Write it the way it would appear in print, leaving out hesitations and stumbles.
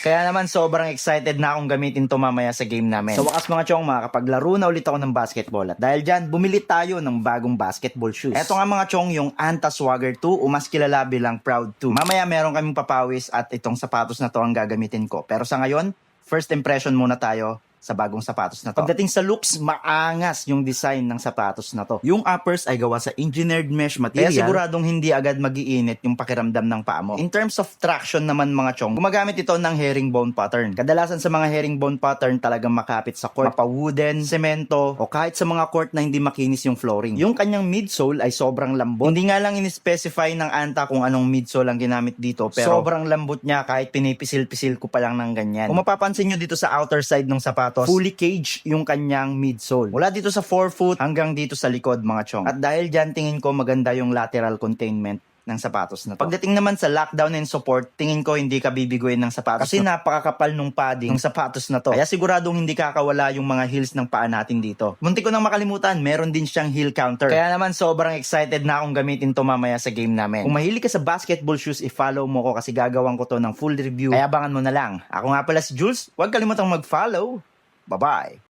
Kaya naman sobrang excited na akong gamitin to mamaya sa game namin. Sa wakas mga chong, makakapaglaro na ulit ako ng basketball. At dahil dyan, bumili tayo ng bagong basketball shoes. Eto nga mga chong, yung Anta Swagger 2 o mas kilala bilang Proud 2. Mamaya meron kaming papawis at itong sapatos na to ang gagamitin ko. Pero sa ngayon, first impression muna tayo sa bagong sapatos na to. Pagdating sa looks, maangas yung design ng sapatos na to. Yung uppers ay gawa sa engineered mesh material. Kaya siguradong hindi agad mag-iinit yung pakiramdam ng paa mo. In terms of traction naman mga chong, gumagamit ito ng herringbone pattern. Kadalasan sa mga herringbone pattern talagang makapit sa court, mapa-wooden, semento, o kahit sa mga court na hindi makinis yung flooring. Yung kanyang midsole ay sobrang lambot. Hindi nga lang in-specify ng Anta kung anong midsole ang ginamit dito, pero sobrang lambot niya kahit pinipisil-pisil ko pa lang ng ganyan. Kung mapapansin nyo dito sa outer side ng sapatos, fully caged yung kanyang midsole. Mula dito sa forefoot hanggang dito sa likod mga chong. At dahil dyan tingin ko maganda yung lateral containment ng sapatos na to. Pagdating naman sa lockdown and support, tingin ko hindi ka bibiguin ng sapatos kasi napakakapal nung padding ng sapatos na to. Kaya siguradong hindi kakawala yung mga heels ng paa natin dito. Muntik ko nang makalimutan, meron din siyang heel counter. Kaya naman sobrang excited na akong gamitin to mamaya sa game namin. Kung mahilig ka sa basketball shoes, i-follow mo ko kasi gagawin ko to ng full review. Kaya abangan mo na lang. Ako nga pala si Jules, huwag kalimutang mag-follow. Bye-bye!